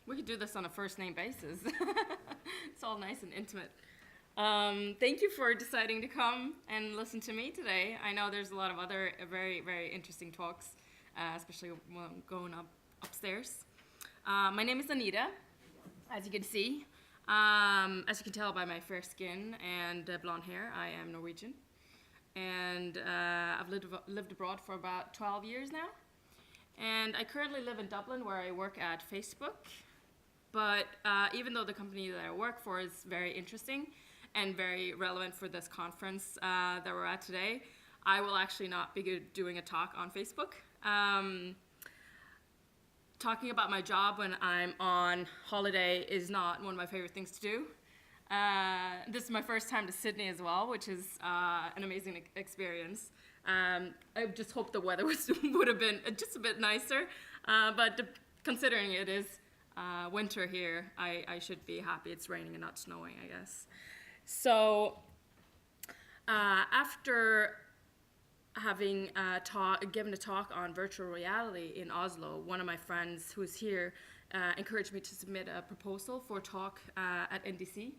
We could do this on a first name basis. It's all nice and intimate. Thank you for deciding to come and listen to me today. I know there's a lot of other very, very interesting talks, especially when I'm going upstairs. My name is Anita, as you can see. As you can tell by my fair skin and blonde hair, I am Norwegian. And I've lived abroad for about 12 years now. And I currently live in Dublin, where I work at Facebook. But even though the company that I work for is very interesting and very relevant for this conference that we're at today, I will actually not be doing a talk on Facebook. Talking about my job when I'm on holiday is not one of my favorite things to do. This is my first time to Sydney as well, which is an amazing experience. I just hope the weather would have been just a bit nicer, but considering it is winter here, I should be happy it's raining and not snowing, I guess. So after having given a talk on virtual reality in Oslo, one of my friends who's here encouraged me to submit a proposal for a talk at NDC.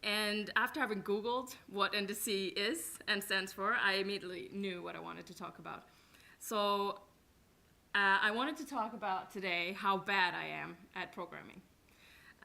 And after having Googled what NDC is and stands for, I immediately knew what I wanted to talk about. So I wanted to talk about today how bad I am at programming.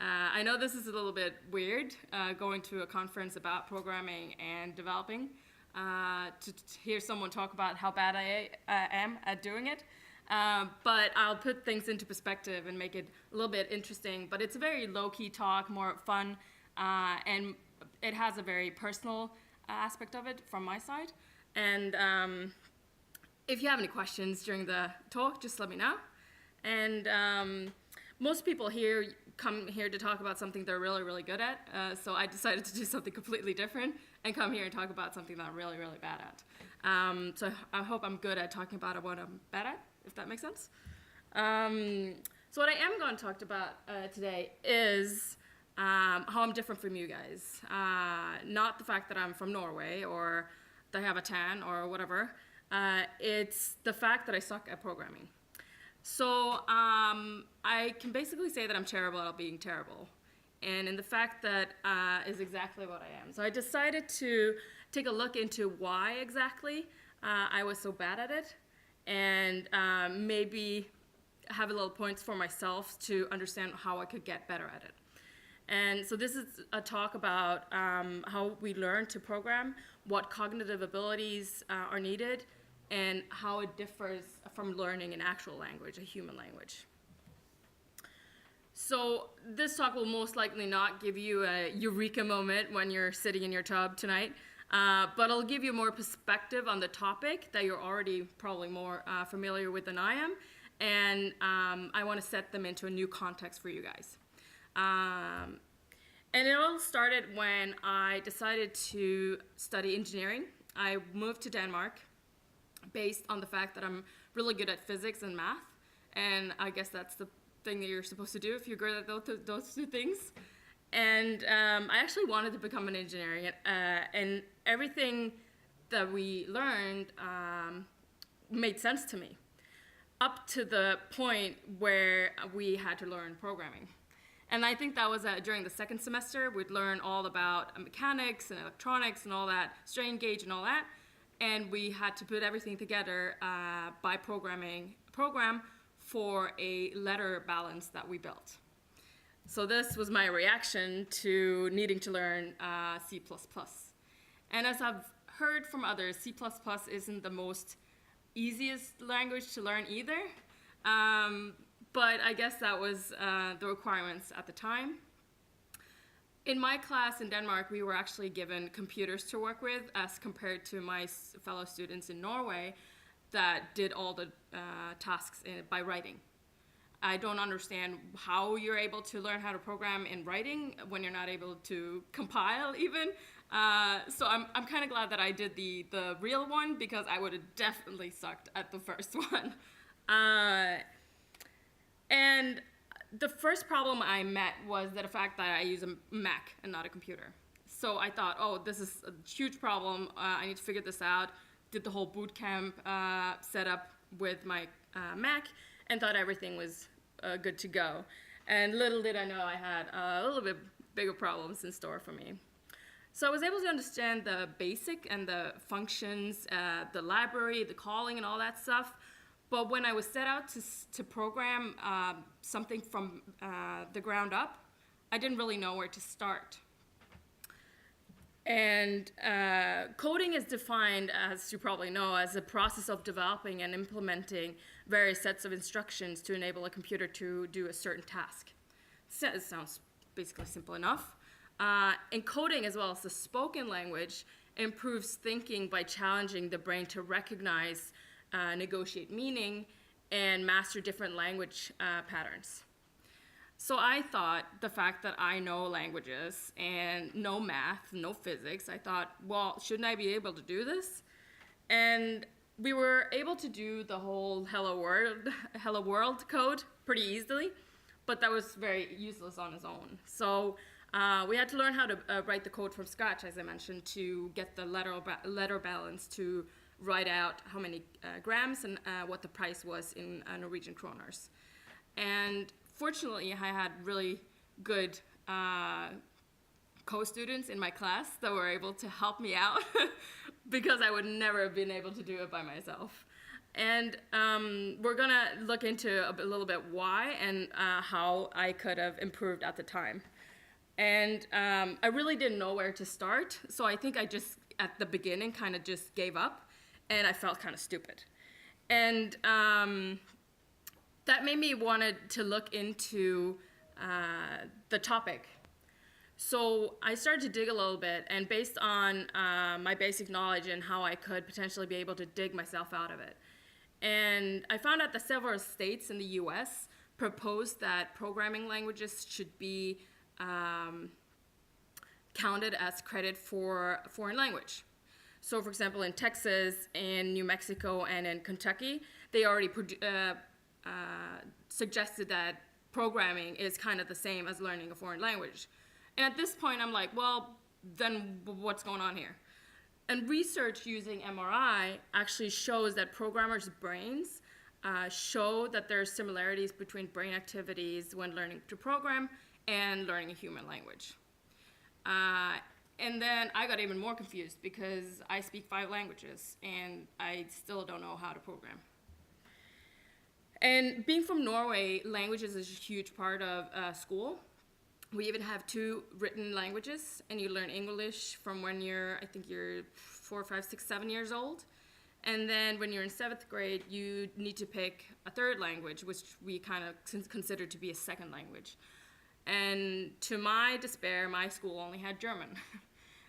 I know this is a little bit weird, going to a conference about programming and developing, to hear someone talk about how bad I am at doing it. But I'll put things into perspective and make it a little bit interesting. But it's a very low-key talk, more fun, and it has a very personal aspect of it from my side. And if you have any questions during the talk, just let me know. And most people here come here to talk about something they're really, really good at. So I decided to do something completely different and come here and talk about something that I'm really, really bad at. So I hope I'm good at talking about what I'm bad at, if that makes sense. So what I am going to talk about today is how I'm different from you guys. Not the fact that I'm from Norway or that I have a tan or whatever. It's the fact that I suck at programming. So I can basically say that I'm terrible at being terrible. And in the fact that is exactly what I am. So I decided to take a look into why exactly I was so bad at it, and maybe have a little points for myself to understand how I could get better at it. And so this is a talk about how we learn to program, what cognitive abilities are needed, and how it differs from learning an actual language, a human language. So this talk will most likely not give you a eureka moment when you're sitting in your tub tonight, but it'll give you more perspective on the topic that you're already probably more familiar with than I am, and I want to set them into a new context for you guys. And it all started when I decided to study engineering. I moved to Denmark based on the fact that I'm really good at physics and math, and I guess that's the thing that you're supposed to do if you're good at those two things. And I actually wanted to become an engineer, and everything that we learned made sense to me, up to the point where we had to learn programming. And I think that was during the second semester. We'd learn all about mechanics and electronics and all that, strain gauge and all that. And we had to put everything together by program for a letter balance that we built. So this was my reaction to needing to learn C++. And as I've heard from others, C++ isn't the most easiest language to learn either. But I guess that was the requirements at the time. In my class in Denmark, we were actually given computers to work with as compared to my fellow students in Norway that did all the tasks by writing. I don't understand how you're able to learn how to program in writing when you're not able to compile even. So I'm kind of glad that I did the real one, because I would have definitely sucked at the first one. And the first problem I met was the fact that I use a Mac and not a computer. So I thought, oh, this is a huge problem. I need to figure this out. Did the whole boot camp setup with my Mac and thought everything was good to go. And little did I know I had a little bit bigger problems in store for me. So I was able to understand the basic and the functions, the library, the calling, and all that stuff. But when I was set out to program something from the ground up, I didn't really know where to start. And coding is defined, as you probably know, as a process of developing and implementing various sets of instructions to enable a computer to do a certain task. So it sounds basically simple enough. Encoding, as well as the spoken language, improves thinking by challenging the brain to recognize, negotiate meaning, and master different language patterns. So I thought the fact that I know languages and know math, know physics, I thought, well, shouldn't I be able to do this? And we were able to do the whole hello world code pretty easily, but that was very useless on its own. So we had to learn how to write the code from scratch, as I mentioned, to get the letter balance to write out how many grams and what the price was in Norwegian kroners. And fortunately, I had really good co-students in my class that were able to help me out because I would never have been able to do it by myself. And we're gonna look into a little bit why and how I could have improved at the time. And I really didn't know where to start, so I think I just, at the beginning, kind of just gave up, and I felt kind of stupid. And that made me wanted to look into the topic. So I started to dig a little bit, and based on my basic knowledge and how I could potentially be able to dig myself out of it. And I found out that several states in the US proposed that programming languages should be counted as credit for foreign language. So for example, in Texas, in New Mexico, and in Kentucky, they already suggested that programming is kind of the same as learning a foreign language. And at this point, I'm like, well, then what's going on here? And research using MRI actually shows that programmers' brains show that there are similarities between brain activities when learning to program and learning a human language. And then I got even more confused because I speak 5 languages and I still don't know how to program. And being from Norway, languages is a huge part of school. We even have 2 written languages, and you learn English from when you're, I think you're 4, 5, 6, 7 years old. And then when you're in 7th grade, you need to pick a 3rd language, which we kind of consider to be a second language. And to my despair, my school only had German.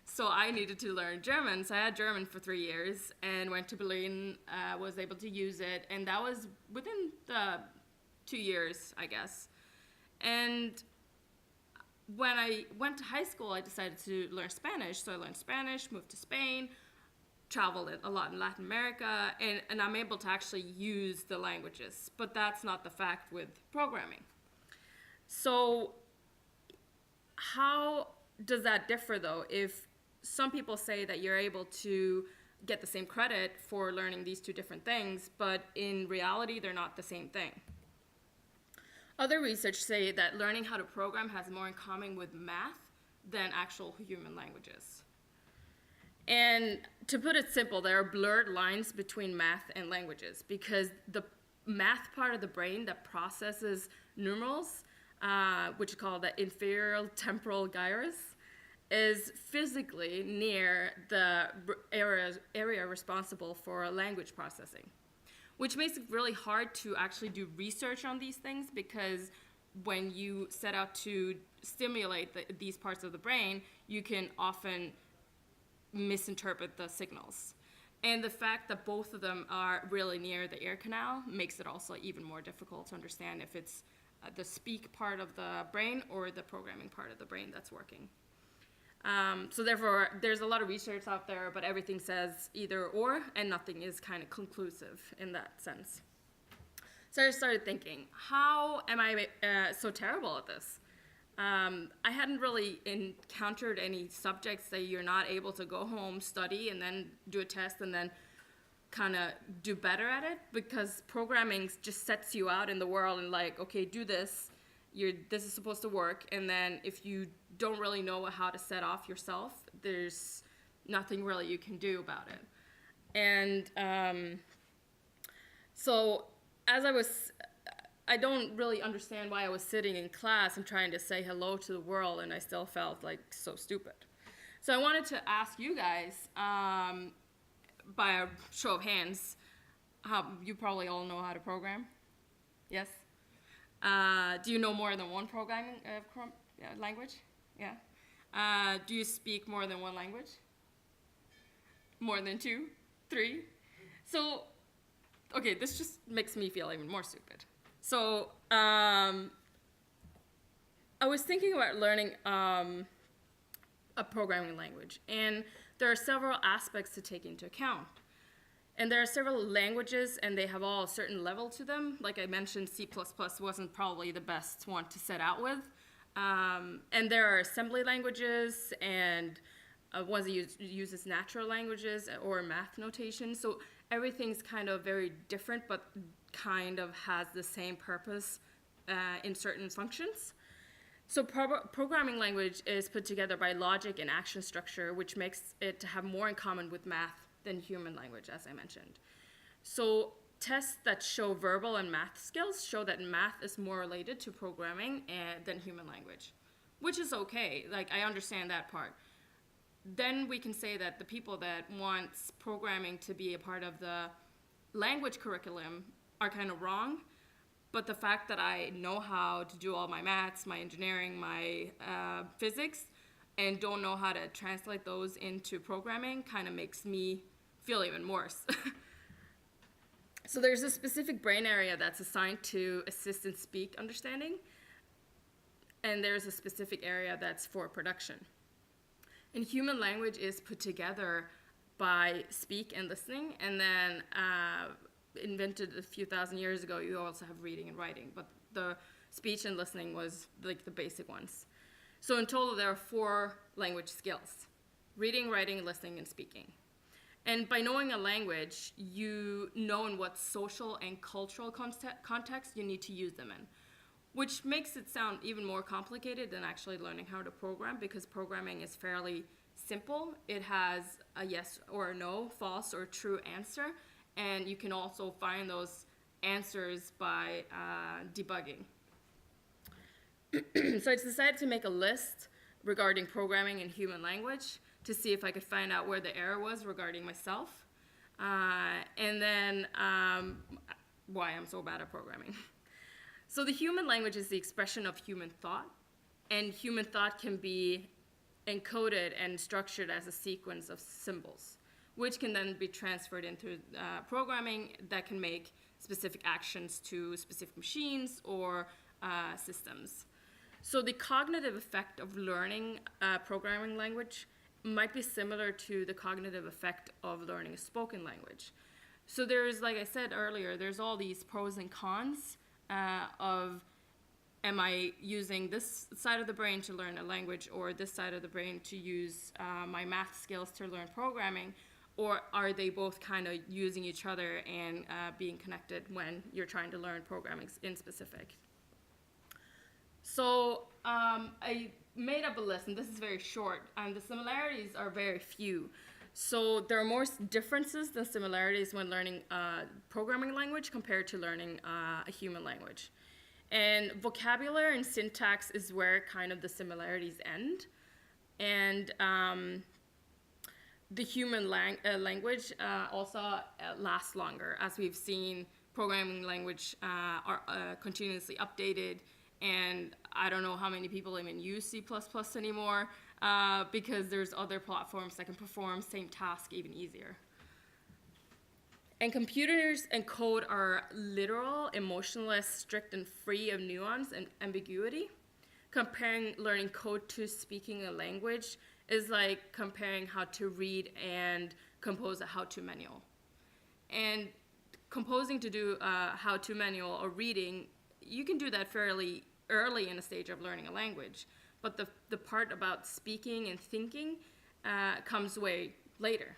So I needed to learn German. So I had German for 3 years and went to Berlin, was able to use it. And that was within the 2 years, I guess. And when I went to high school, I decided to learn Spanish. So I learned Spanish, moved to Spain, traveled a lot in Latin America, and I'm able to actually use the languages. But that's not the fact with programming. So how does that differ, though, if some people say that you're able to get the same credit for learning these 2 different things, but in reality, they're not the same thing? Other research say that learning how to program has more in common with math than actual human languages. And to put it simple, there are blurred lines between math and languages because the math part of the brain that processes numerals, which is called the inferior temporal gyrus, is physically near the area responsible for language processing, which makes it really hard to actually do research on these things because when you set out to stimulate these parts of the brain, you can often misinterpret the signals. And the fact that both of them are really near the ear canal makes it also even more difficult to understand if it's the speak part of the brain or the programming part of the brain that's working. So therefore, there's a lot of research out there, but everything says either or, and nothing is kind of conclusive in that sense. So I started thinking, how am I so terrible at this? I hadn't really encountered any subjects that you're not able to go home, study, and then do a test, and then kind of do better at it, because programming just sets you out in the world and like, okay, do this. this is supposed to work, and then if you don't really know how to set off yourself, there's nothing really you can do about it. And so as I don't really understand why I was sitting in class and trying to say hello to the world, and I still felt like so stupid. So I wanted to ask you guys, by a show of hands, you probably all know how to program? Yes? Do you know more than one programming language? Yeah. Do you speak more than one language? More than 2? 3? So, okay, this just makes me feel even more stupid. So, I was thinking about learning a programming language, and there are several aspects to take into account. And there are several languages, and they have all a certain level to them. Like I mentioned, C++ wasn't probably the best one to set out with. And there are assembly languages, and ones that uses natural languages or math notation. So everything's kind of very different, but kind of has the same purpose in certain functions. So programming language is put together by logic and action structure, which makes it to have more in common with math than human language, as I mentioned. So tests that show verbal and math skills show that math is more related to programming than human language, which is okay. Like, I understand that part. Then we can say that the people that want programming to be a part of the language curriculum are kind of wrong. But the fact that I know how to do all my maths, my engineering, my physics, and don't know how to translate those into programming kind of makes me feel even worse. So there's a specific brain area that's assigned to assist in speak understanding, and there's a specific area that's for production. And human language is put together by speak and listening, and then invented a few thousand years ago, you also have reading and writing, but the speech and listening was like the basic ones. So in total, there are 4 language skills: reading, writing, listening, and speaking. And by knowing a language, you know in what social and cultural context you need to use them in, which makes it sound even more complicated than actually learning how to program, because programming is fairly simple. It has a yes or a no, false or true answer, and you can also find those answers by debugging. So I decided to make a list regarding programming in human language to see if I could find out where the error was regarding myself, and then why I'm so bad at programming. So the human language is the expression of human thought, and human thought can be encoded and structured as a sequence of symbols, which can then be transferred into programming that can make specific actions to specific machines or systems. So the cognitive effect of learning a programming language might be similar to the cognitive effect of learning a spoken language. So there's, like I said earlier, there's all these pros and cons of, am I using this side of the brain to learn a language, or this side of the brain to use my math skills to learn programming? Or are they both kind of using each other and being connected when you're trying to learn programming in specific? So I made up a list, and this is very short, and the similarities are very few. So there are more differences than similarities when learning a programming language compared to learning a human language. And vocabulary and syntax is where kind of the similarities end. And the human language also lasts longer. As we've seen, programming language are continuously updated, and I don't know how many people even use C++ anymore because there's other platforms that can perform same task even easier. And computers and code are literal, emotionless, strict, and free of nuance and ambiguity. Comparing learning code to speaking a language is like comparing how to read and compose a how-to manual. And composing to do a how-to manual or reading, you can do that fairly early in the stage of learning a language. But the part about speaking and thinking comes way later.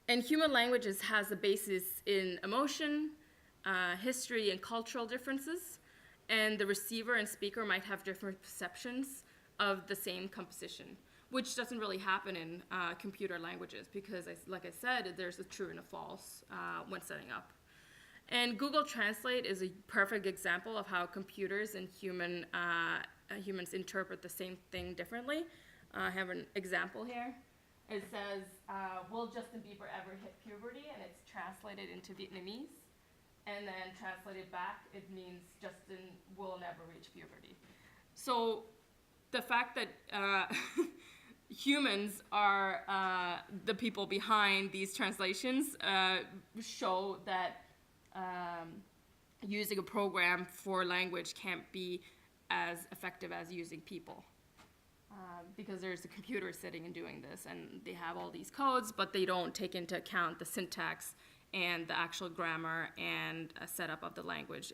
And human languages has a basis in emotion, history, and cultural differences. and the receiver and speaker might have different perceptions of the same composition, which doesn't really happen in computer languages because, like I said, there's a true and a false when setting up. And Google Translate is a perfect example of how computers and humans interpret the same thing differently. I have an example here. It says, will Justin Bieber ever hit puberty? And it's translated into Vietnamese. And then translated back, it means Justin will never reach puberty. So the fact that humans are the people behind these translations show that using a program for language can't be as effective as using people. Because there's a computer sitting and doing this, and they have all these codes, but they don't take into account the syntax and the actual grammar and a setup of the language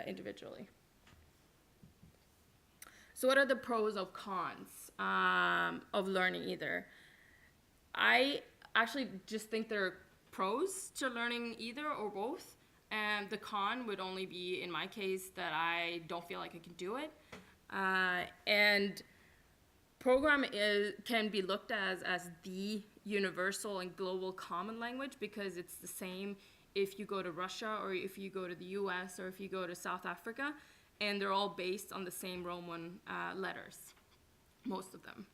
individually. So what are the pros or cons of learning either? I actually just think there are pros to learning either or both, and the con would only be, in my case, that I don't feel like I can do it. And program can be looked at as the universal and global common language because it's the same if you go to Russia or if you go to the US or if you go to South Africa, and they're all based on the same Roman letters, most of them.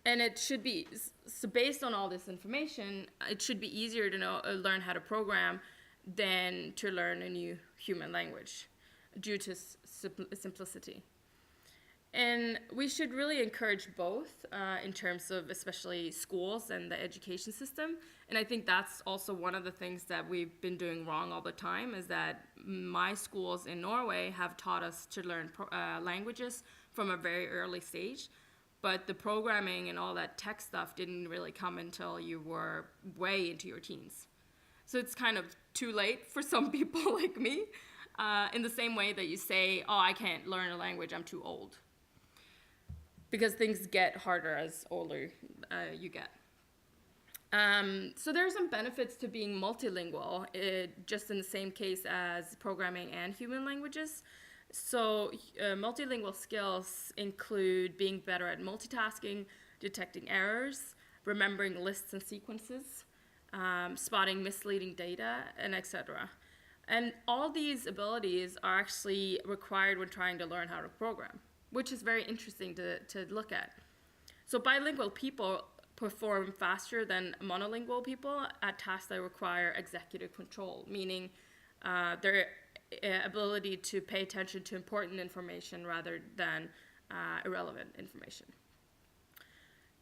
And it should be, so based on all this information, it should be easier to learn how to program than to learn a new human language due to simplicity. And we should really encourage both in terms of especially schools and the education system. And I think that's also one of the things that we've been doing wrong all the time is that my schools in Norway have taught us to learn languages from a very early stage. But the programming and all that tech stuff didn't really come until you were way into your teens. So it's kind of too late for some people like me, in the same way that you say, oh, I can't learn a language, I'm too old. Because things get harder as older you get. So there are some benefits to being multilingual, just in the same case as programming and human languages. So multilingual skills include being better at multitasking, detecting errors, remembering lists and sequences, spotting misleading data, and etc. And all these abilities are actually required when trying to learn how to program, which is very interesting to look at. So bilingual people perform faster than monolingual people at tasks that require executive control, meaning their ability to pay attention to important information rather than irrelevant information.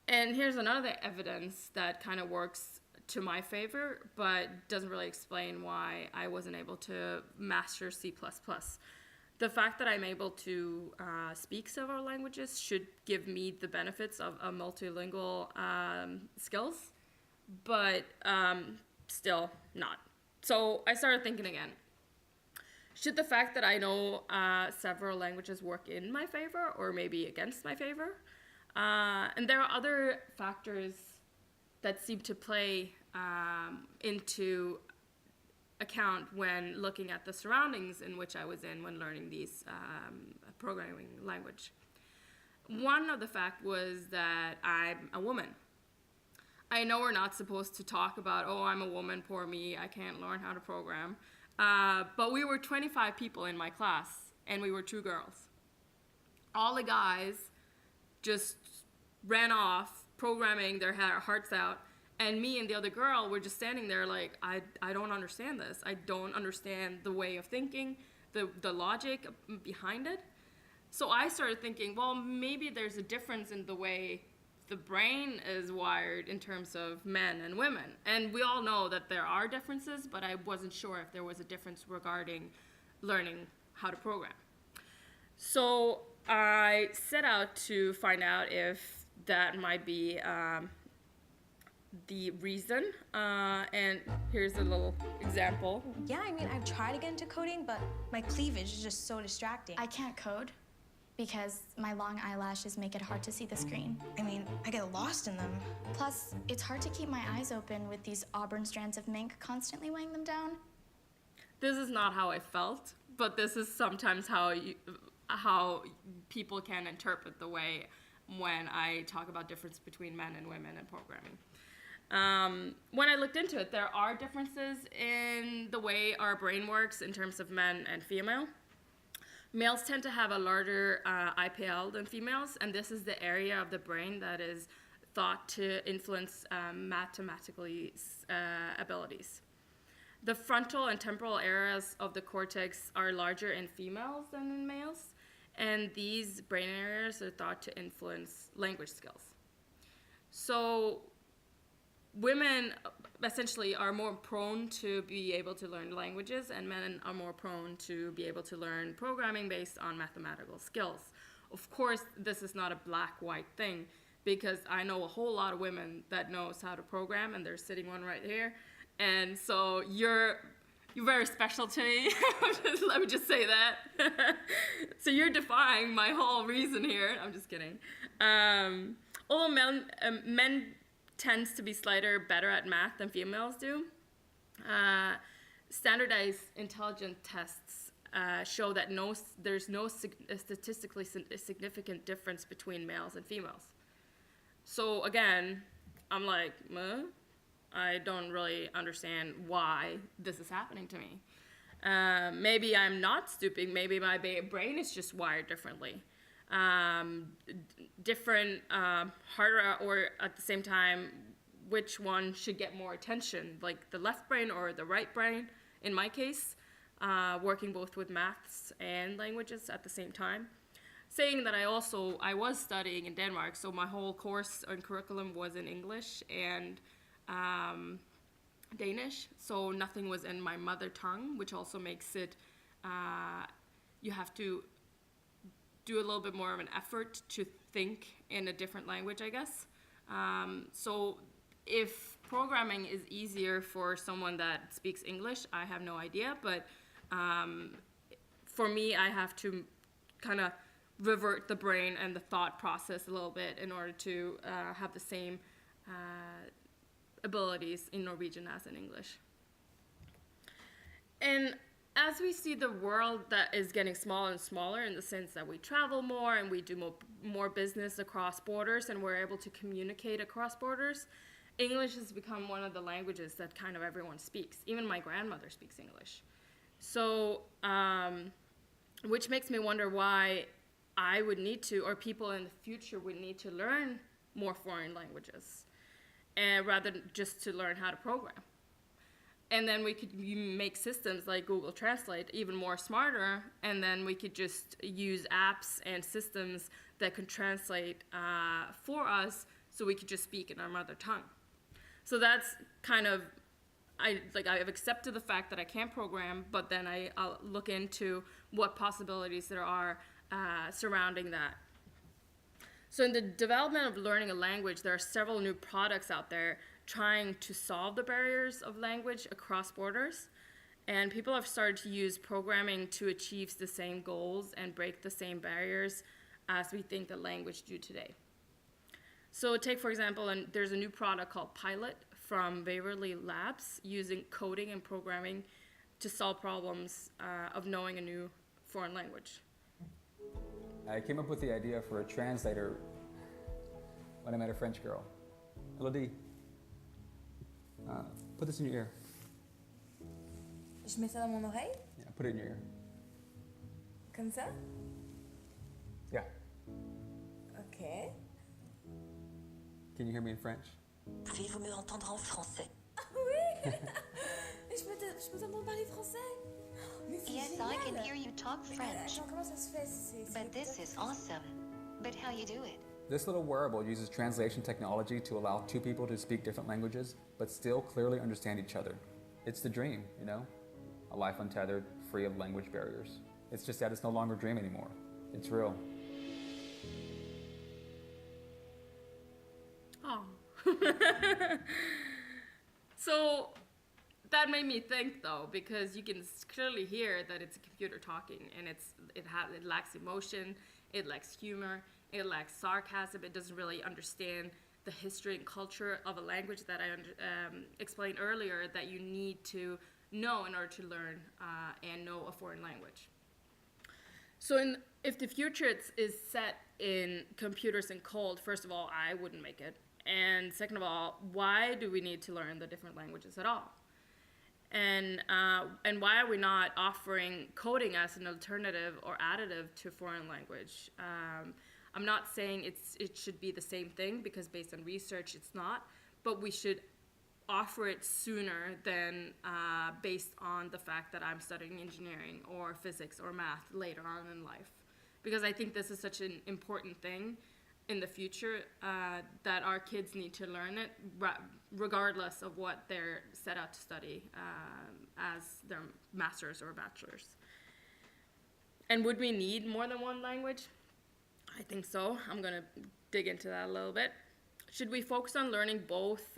And here's another evidence that kind of works to my favor, but doesn't really explain why I wasn't able to master C++. The fact that I'm able to speak several languages should give me the benefits of a multilingual skills, but still not. So I started thinking again, should the fact that I know several languages work in my favor or maybe against my favor? And there are other factors that seem to play into account when looking at the surroundings in which I was in when learning these programming language. One of the fact was that I'm a woman. I know we're not supposed to talk about, oh, I'm a woman, poor me, I can't learn how to program. But we were 25 people in my class, and we were 2 girls. All the guys just ran off, programming their hearts out, and me and the other girl were just standing there like, I don't understand this. I don't understand the way of thinking, the logic behind it. So I started thinking, well, maybe there's a difference in the way the brain is wired in terms of men and women. And we all know that there are differences, but I wasn't sure if there was a difference regarding learning how to program. So I set out to find out if that might be the reason, and here's a little example. Yeah, I mean, I've tried to get into coding, but my cleavage is just so distracting. I can't code because my long eyelashes make it hard to see the screen. I mean, I get lost in them. Plus, it's hard to keep my eyes open with these auburn strands of mink constantly weighing them down. This is not how I felt, but this is sometimes how people can interpret the way when I talk about difference between men and women in programming. When I looked into it, there are differences in the way our brain works in terms of men and female. Males tend to have a larger IPL than females, and this is the area of the brain that is thought to influence mathematical abilities. The frontal and temporal areas of the cortex are larger in females than in males, and these brain areas are thought to influence language skills. So women essentially are more prone to be able to learn languages, and men are more prone to be able to learn programming based on mathematical skills. Of course, this is not a black-white thing, because I know a whole lot of women that knows how to program, and there's sitting one right here. And so you're very special to me. Let me just say that. So you're defying my whole reason here. I'm just kidding. Although men tends to be slightly better at math than females do, standardized intelligence tests show that there's no statistically significant difference between males and females. So again, I'm like, I don't really understand why this is happening to me. Maybe I'm not stupid. Maybe my brain is just wired differently. Different, harder, or at the same time, which one should get more attention, like the left brain or the right brain, in my case, working both with maths and languages at the same time. Saying that I was studying in Denmark, so my whole course and curriculum was in English and Danish, so nothing was in my mother tongue, which also makes it, you have to do a little bit more of an effort to think in a different language, I guess. So if programming is easier for someone that speaks English, I have no idea, but for me, I have to kind of revert the brain and the thought process a little bit in order to have the same abilities in Norwegian as in English. And as we see the world that is getting smaller and smaller, in the sense that we travel more and we do more business across borders and we're able to communicate across borders, English has become one of the languages that kind of everyone speaks. Even my grandmother speaks English. So, which makes me wonder why I would need to, or people in the future would need to learn more foreign languages, and rather than just to learn how to program. And then we could make systems like Google Translate even more smarter, and then we could just use apps and systems that can translate for us, so we could just speak in our mother tongue. So that's kind of, I've accepted the fact that I can't program, but then I'll look into what possibilities there are surrounding that. So in the development of learning a language, there are several new products out there trying to solve the barriers of language across borders. And people have started to use programming to achieve the same goals and break the same barriers as we think that language do today. So take, for example, there's a new product called Pilot from Wearable Labs using coding and programming to solve problems of knowing a new foreign language. I came up with the idea for a translator when I met a French girl. Elodie, put this in your ear. Je mets ça dans mon oreille, Yeah, put it in your ear. comme ça. Yeah. Ok. Can you hear me in French? Pouvez-vous me entendre en français? Oui. Je peux t'entendre parler français. Mais c'est Yes, génial. I can hear you talk French. Attends, comment ça se fait? But this is awesome. But how you do it? This little wearable uses translation technology to allow two people to speak different languages, but still clearly understand each other. It's the dream, you know? A life untethered, free of language barriers. It's just that it's no longer a dream anymore. It's real. Oh. So that made me think, though, because you can clearly hear that it's a computer talking, and it lacks emotion, it lacks humor, it lacks sarcasm, it doesn't really understand the history and culture of a language that I explained earlier, that you need to know in order to learn and know a foreign language. So if the future is set in computers and code, first of all, I wouldn't make it. And second of all, why do we need to learn the different languages at all? And why are we not offering coding as an alternative or additive to foreign language? I'm not saying it should be the same thing, because based on research it's not, but we should offer it sooner than based on the fact that I'm studying engineering or physics or math later on in life. Because I think this is such an important thing in the future that our kids need to learn it regardless of what they're set out to study as their master's or bachelor's. And would we need more than one language? I think so. I'm going to dig into that a little bit. Should we focus on learning both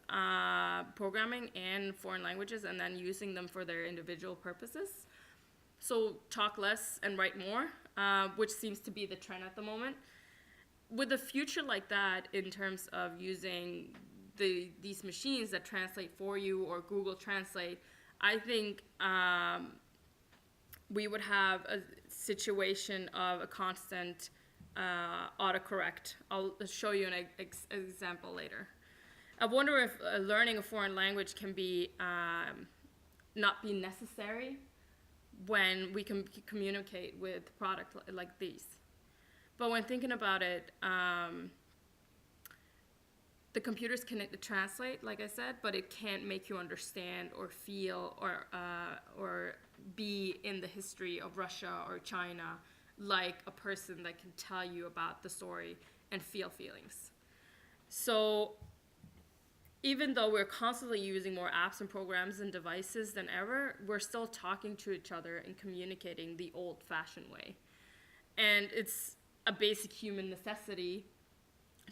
programming and foreign languages and then using them for their individual purposes? So talk less and write more, which seems to be the trend at the moment. With a future like that, in terms of using these machines that translate for you or Google Translate, I think we would have a situation of a constant autocorrect. I'll show you an example later. I wonder if learning a foreign language can be not be necessary when we can communicate with products like these. But when thinking about it, the computers can translate, like I said, but it can't make you understand or feel or be in the history of Russia or China like a person that can tell you about the story and feel feelings. So even though we're constantly using more apps and programs and devices than ever, we're still talking to each other and communicating the old-fashioned way. And it's a basic human necessity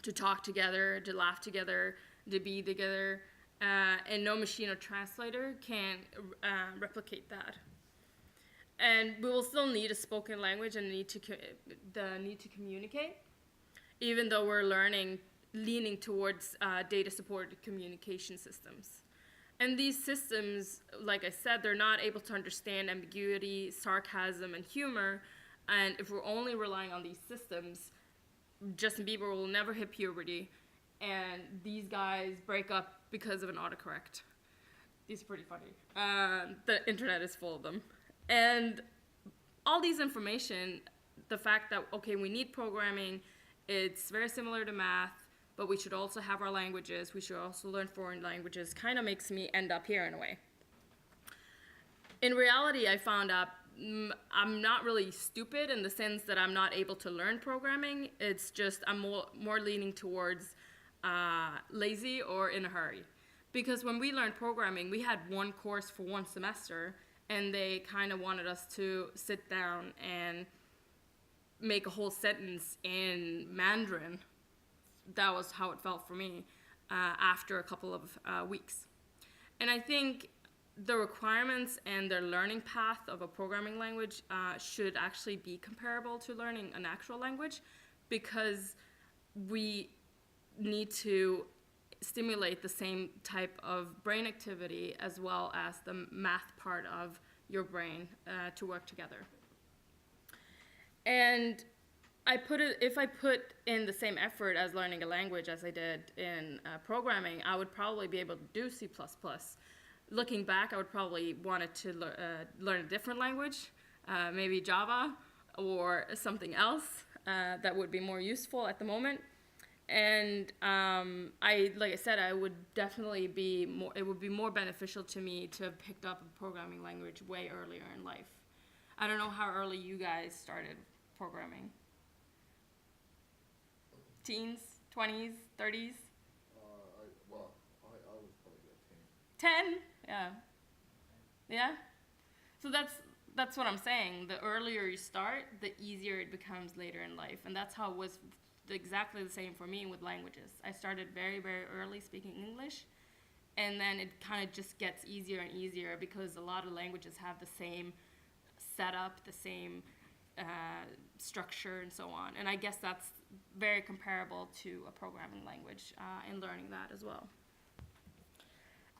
to talk together, to laugh together, to be together, and no machine or translator can replicate that. And we will still need a spoken language and the need to communicate, even though we're leaning towards data-supported communication systems. And these systems, like I said, they're not able to understand ambiguity, sarcasm, and humor. And if we're only relying on these systems, Justin Bieber will never hit puberty, and these guys break up because of an autocorrect. These are pretty funny. The internet is full of them. And all these information, the fact that, okay, we need programming, it's very similar to math, but we should also have our languages, we should also learn foreign languages, kind of makes me end up here in a way. In reality, I found out I'm not really stupid in the sense that I'm not able to learn programming. It's just I'm more leaning towards lazy or in a hurry. Because when we learned programming, we had one course for one semester, and they kind of wanted us to sit down and make a whole sentence in Mandarin. That was how it felt for me after a couple of weeks. And I think the requirements and the learning path of a programming language should actually be comparable to learning an actual language, because we need to stimulate the same type of brain activity as well as the math part of your brain to work together. And if I put in the same effort as learning a language as I did in programming, I would probably be able to do C++. Looking back, I would probably wanted to learn a different language, maybe Java or something else that would be more useful at the moment. And like I said, I would definitely it would be more beneficial to me to have picked up a programming language way earlier in life. I don't know how early you guys started programming. Teens, 20s, 30s? I was probably like 10? Yeah. Yeah? So that's what I'm saying. The earlier you start, the easier it becomes later in life. And that's how it was exactly the same for me with languages. I started very, very early speaking English, and then it kind of just gets easier and easier because a lot of languages have the same setup, the same structure, and so on. And I guess that's very comparable to a programming language in learning that as well.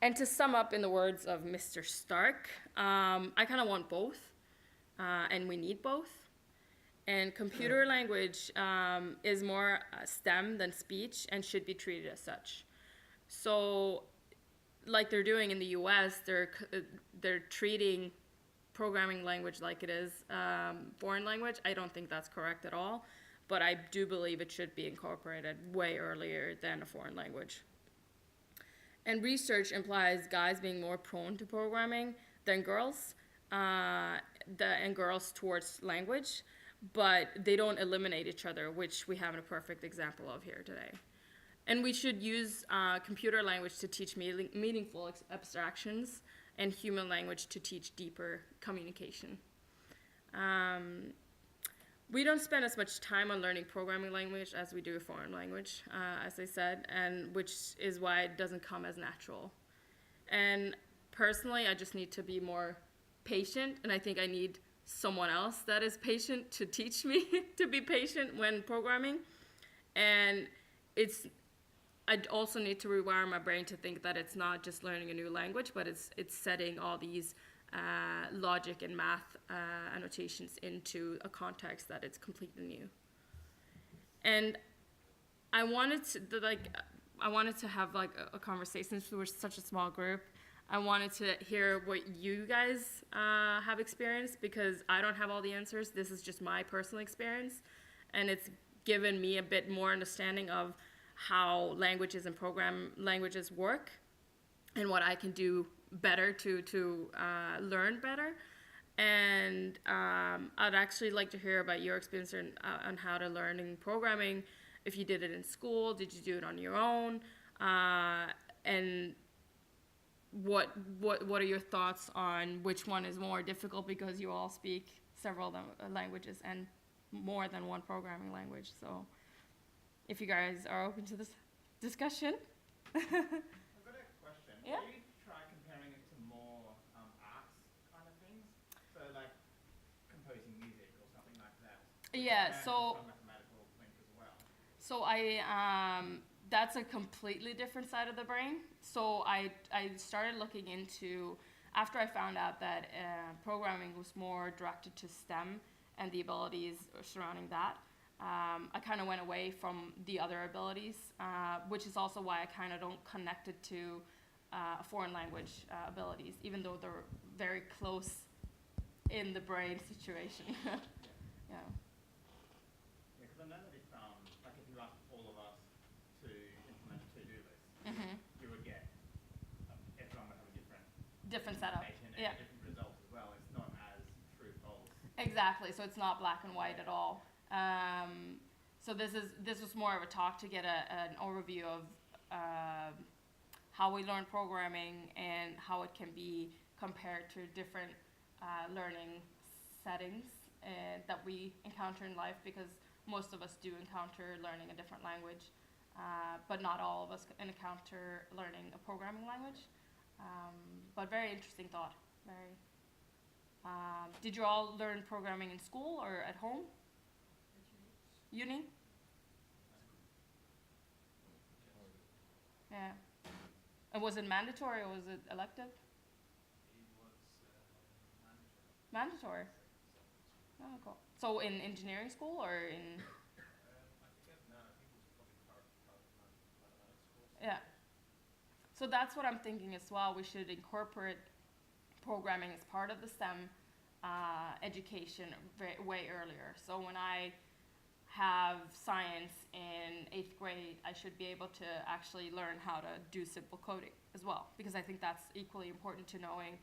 And to sum up in the words of Mr. Stark, I kind of want both, and we need both. And computer language is more STEM than speech and should be treated as such. So, like they're doing in the US, they're treating programming language like it is foreign language. I don't think that's correct at all, but I do believe it should be incorporated way earlier than a foreign language. And research implies guys being more prone to programming than girls, and girls towards language, but they don't eliminate each other, which we have a perfect example of here today. And we should use computer language to teach meaningful abstractions and human language to teach deeper communication. We don't spend as much time on learning programming language as we do a foreign language, as I said, and which is why it doesn't come as natural. And personally, I just need to be more patient, and I think I need someone else that is patient to teach me to be patient when programming. And I also need to rewire my brain to think that it's not just learning a new language, but it's setting all these logic and math annotations into a context that it's completely new. And I wanted to have like a conversation, since we're such a small group. I wanted to hear what you guys have experienced, because I don't have all the answers. This is just my personal experience, and it's given me a bit more understanding of how languages and program languages work and what I can do better to learn better. And I'd actually like to hear about your experience on how to learning programming. If you did it in school, did you do it on your own? And what are your thoughts on which one is more difficult, because you all speak several languages and more than one programming language. So if you guys are open to this discussion. I've got a question. Yeah. Do you try comparing it to more arts kind of things? So like composing music or something like that? Yeah, so Some mathematical link as well. So that's a completely different side of the brain. So I started looking into, after I found out that programming was more directed to STEM and the abilities surrounding that, I kind of went away from the other abilities, which is also why I kind of don't connect it to foreign language abilities, even though they're very close in the brain situation. Yeah. Because I know that if like if you asked all of us to implement a to-do list, you would get everyone would have a different Setup. information and Yeah. a different result as well. It's not as true false. Exactly. So it's not black and white at all. So this was more of a talk to get an overview of how we learn programming and how it can be compared to different learning settings that we encounter in life, because most of us do encounter learning a different language, but not all of us encounter learning a programming language. But very interesting thought. Very. Did you all learn programming in school or at home? Uni? Yeah. And was it mandatory or was it elective? It was mandatory. Mandatory. Oh, cool. So in engineering school or in? I think it was probably part of mathematics course. Yeah. So that's what I'm thinking as well. We should incorporate programming as part of the STEM education way earlier. So when I have science in 8th grade, I should be able to actually learn how to do simple coding as well, because I think that's equally important to knowing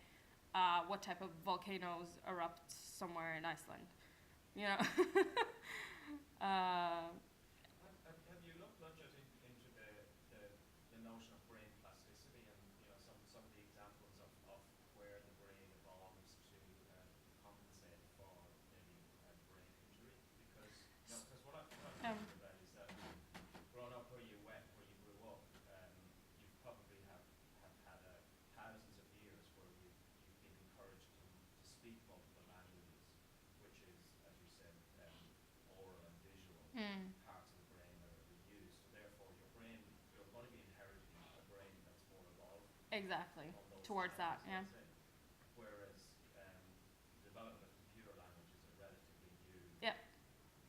what type of volcanoes erupt somewhere in Iceland. You know. Have you looked much into the notion of brain plasticity and some of the examples of where the brain evolves to compensate for maybe brain injury? Because what I'm thinking about is that growing up where you grew up, you probably have had thousands of years where you've been encouraged to speak multiple languages, which is, as you said, oral and visual. Exactly. almost Towards that, times, yeah. let's say. Whereas the development of computer language is a relatively new Yeah.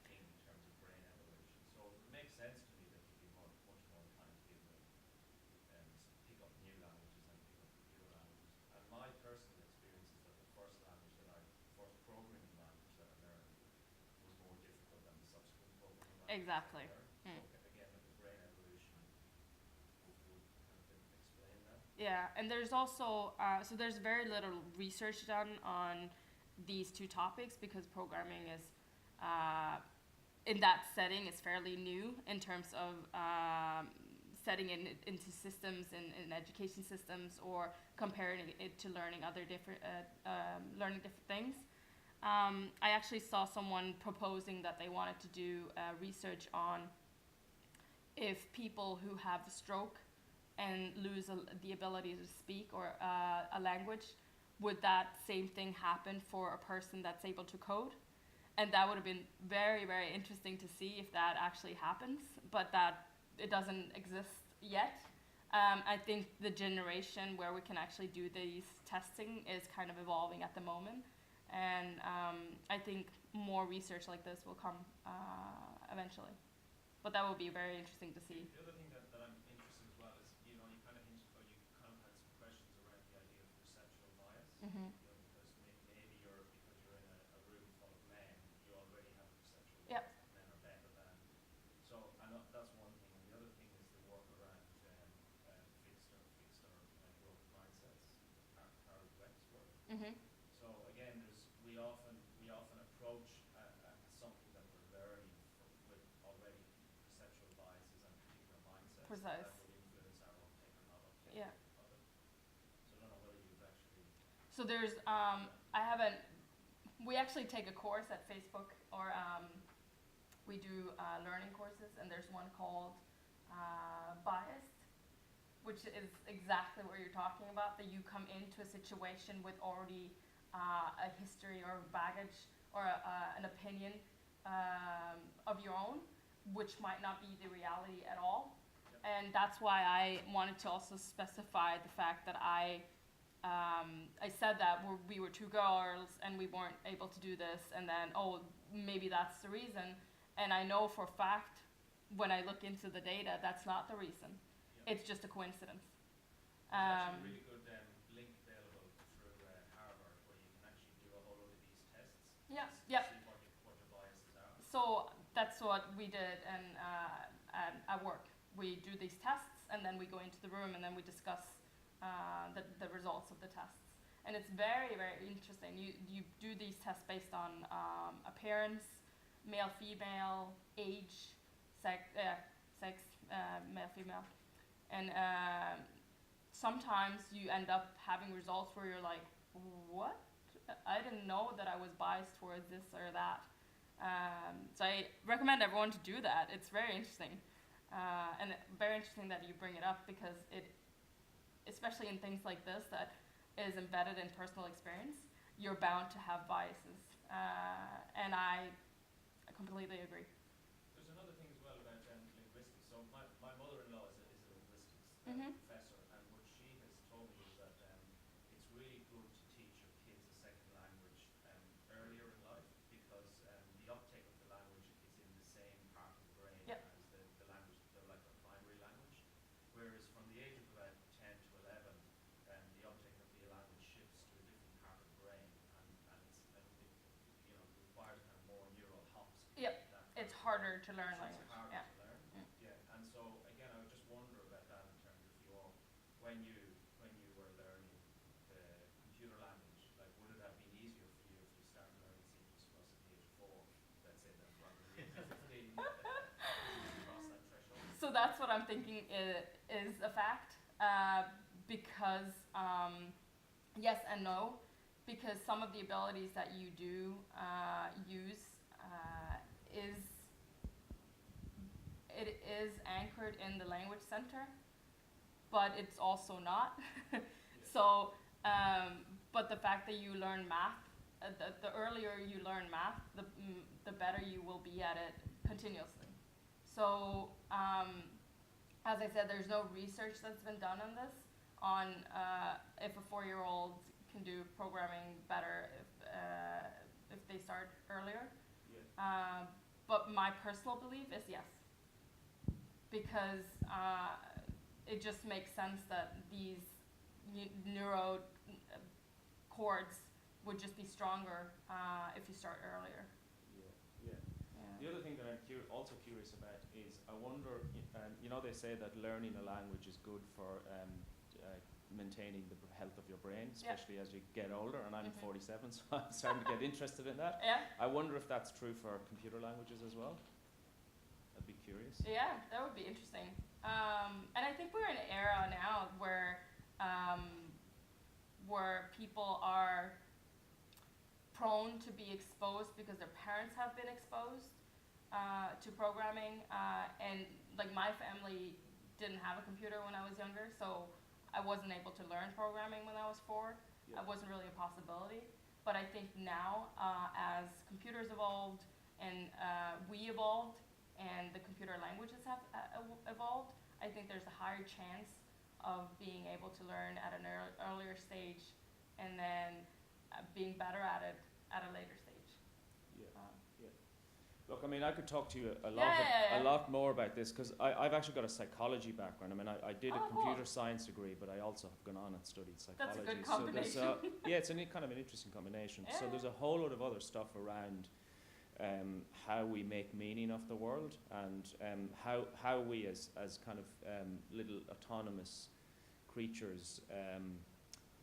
thing in terms of brain evolution. So it makes sense to me that you'd be much more inclined to be able to pick up new languages and pick up computer languages. And my personal experience is that the first programming language that I learned was more difficult than the subsequent programming languages Exactly. I learned. So again, that the brain evolution would kind of explain that. Yeah, and there's also so there's very little research done on these two topics because programming is in that setting is fairly new in terms of setting it into systems in education systems or comparing it to learning other different learning different things. I actually saw someone proposing that they wanted to do research on if people who have a stroke and lose the ability to speak or a language, would that same thing happen for a person that's able to code? And that would have been very, very interesting to see if that actually happens, but that it doesn't exist yet. I think the generation where we can actually do these testing is kind of evolving at the moment. And I think more research like this will come eventually. But that will be very interesting to see. The other thing that I'm interested as well is, you know, you kind of hinted, or you kind of had some questions around the idea of perceptual bias. Mm-hmm. You know, because maybe because you're in a room full of men, you already have a perceptual Yep. bias that men are better than. So I know that's one thing, and the other thing is the work around fixed or growth mindsets, Carol Dweck's work. Mm-hmm. So again, we often approach something that we're learning with already perceptual biases and particular mindsets Precise. that will influence our uptake or not uptake Yeah. of it. So I don't know whether you've actually. So there's we actually take a course at Facebook or we do learning courses, and there's one called Biased, which is exactly what you're talking about, that you come into a situation with already a history or baggage or an opinion of your own, which might not be the reality at all. Yep. And that's why I wanted to also specify the fact that I said that we were two girls and we weren't able to do this, and then, maybe that's the reason. And I know for a fact, when I look into the data, that's not the reason. Yep. It's just a coincidence. There's actually a really good link available through Harvard where you can actually do a whole lot of these tests. Yeah, to yeah. see what your biases are. So that's what we did at work. We do these tests, and then we go into the room, and then we discuss the results of the tests. And it's very, very interesting. You do these tests based on appearance, male, female, age, sex, male, female. And sometimes you end up having results where you're like, what? I didn't know that I was biased towards this or that. So I recommend everyone to do that. It's very interesting. And very interesting that you bring it up, because it, especially in things like this that is embedded in personal experience, you're bound to have biases. And I completely agree. There's another thing as well about linguistics. So my mother-in-law is a linguistics Mm-hmm. professor, and what she has told me is that it's really good to teach your kids a second language earlier in life, because the uptake of the language is in the same part of the brain Yep. as the language, like their primary language. Whereas from the age of about 10 to 11, the uptake of the language shifts to a different part of the brain, and it requires kind of more neural hops. Yep. That It's part of the brain. harder to learn So language. it's harder Yeah. to learn. Mm. Yeah, and so again, I would just wonder about that in terms of when you were learning the computer language, like would it have been easier for you if you started learning C++ at the age of 4, let's say, than rather than the age of 15, cross that threshold? So that's what I'm thinking is a fact, because yes and no, because some of the abilities that you do use is anchored in the language center, but it's also not. So, but the fact that you learn math, the earlier you learn math, the better you will be at it continuously. So, as I said, there's no research that's been done on this, on if a 4-year-old can do programming better if they start earlier. Yeah. But my personal belief is yes, because it just makes sense that these neuro cords would just be stronger if you start earlier. Yeah. The other thing that I'm also curious about is I wonder, you know, they say that learning a language is good for maintaining the health of your brain, especially as you get older, and I'm 47, so I'm starting to get interested in that. Yeah. I wonder if that's true for computer languages as well. I'd be curious. Yeah, that would be interesting. And I think we're in an era now where people are prone to be exposed because their parents have been exposed to programming, and like my family didn't have a computer when I was younger, so I wasn't able to learn programming when I was 4. Yeah. It wasn't really a possibility. But I think now, as computers evolved and we evolved and the computer languages have evolved, I think there's a higher chance of being able to learn at an earlier stage and then being better at it at a later stage. Look, I mean, I could talk to you a Yeah. lot more about this, because I've actually got a psychology background. I mean, I did a computer science degree, but I also have gone on and studied psychology. That's a good So there's combination. yeah, it's kind of an interesting combination. So Yeah. there's a whole lot of other stuff around how we make meaning of the world, and how we as kind of little autonomous creatures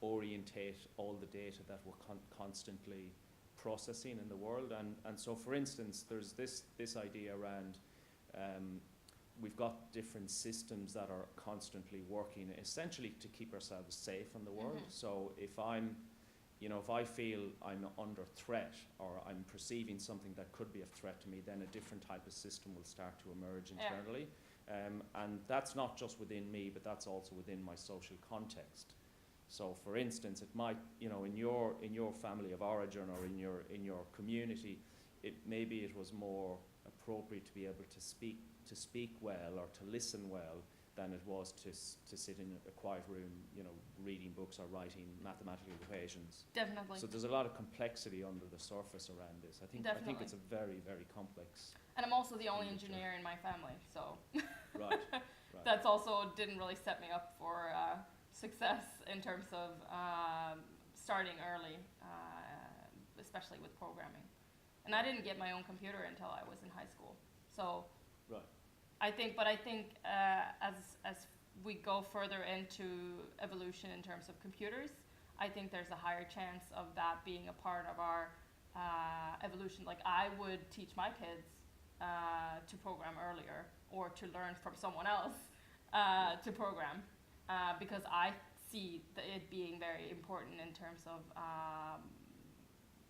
orientate all the data that we're constantly processing in the world. And so, for instance, there's this idea around we've got different systems that are constantly working essentially to keep ourselves safe in the world. So if I feel I'm under threat, or I'm perceiving something that could be a threat to me, then a different type of system will start to emerge internally. And that's not just within me, but that's also within my social context. So, for instance, it might, in your family of origin, or in your community, maybe it was more appropriate to be able to speak well or to listen well than it was to sit in a quiet room, reading books or writing mathematical equations. Definitely. So there's a lot of complexity under the surface around this. I think it's a very, very complex. And I'm also the only engineer in my family, so Right. that's also didn't really set me up for success in terms of starting early, especially with programming. And I didn't get my own computer until I was in high school. So Right. I think as we go further into evolution in terms of computers, I think there's a higher chance of that being a part of our evolution. Like, I would teach my kids to program earlier, or to learn from someone else to program, because I see it being very important in terms of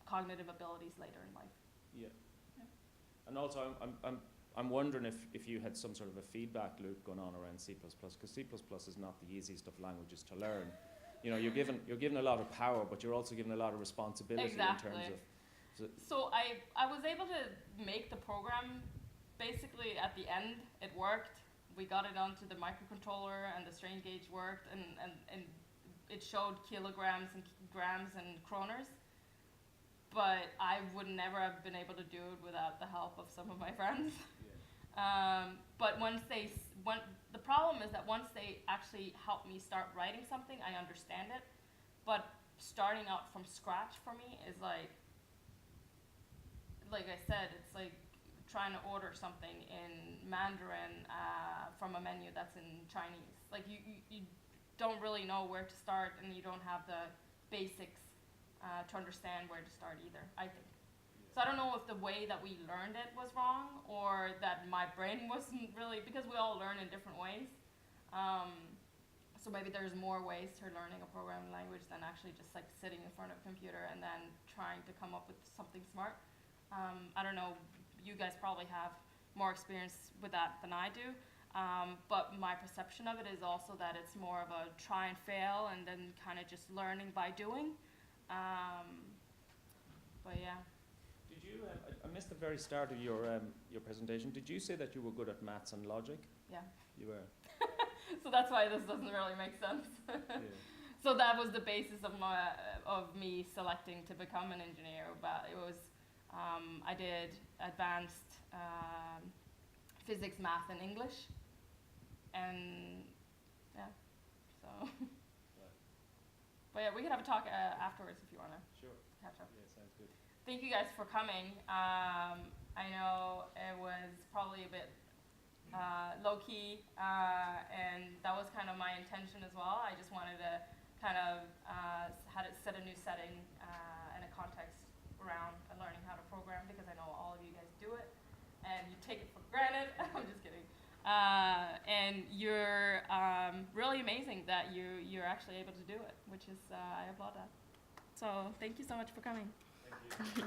cognitive abilities later in life. Yeah. And also, I'm wondering if you had some sort of a feedback loop going on around C++, because C++ is not the easiest of languages to learn. You're given a lot of power, but you're also given a lot of responsibility. Exactly. In terms of. So I was able to make the program basically at the end. It worked. We got it onto the microcontroller, and the strain gauge worked, and it showed kilograms and grams and kroners. But I would never have been able to do it without the help of some of my friends. Yeah. But the problem is that once they actually help me start writing something, I understand it. But starting out from scratch for me is like I said, it's like trying to order something in Mandarin from a menu that's in Chinese. Like, you don't really know where to start, and you don't have the basics to understand where to start either, I think. So I don't know if the way that we learned it was wrong, or that my brain wasn't really, because we all learn in different ways. So maybe there's more ways to learning a programming language than actually just like sitting in front of a computer and then trying to come up with something smart. I don't know, you guys probably have more experience with that than I do. But my perception of it is also that it's more of a try and fail, and then kind of just learning by doing. But yeah. Did you? I missed the very start of your presentation. Did you say that you were good at maths and logic? Yeah. You were. So that's why this doesn't really make sense. So that was the basis of me selecting to become an engineer. But it was I did advanced physics, math, and English, and yeah. So, but yeah, we could have a talk afterwards if you wanna catch up. Yeah, sounds good. Thank you guys for coming. I know it was probably a bit low-key, and that was kind of my intention as well. I just wanted to kind of set a new setting and a context around learning how to program, because I know all of you guys do it, and you take it for granted. I'm just kidding. And you're really amazing that you're actually able to do it, which is, I applaud that. So thank you so much for coming. Thank you.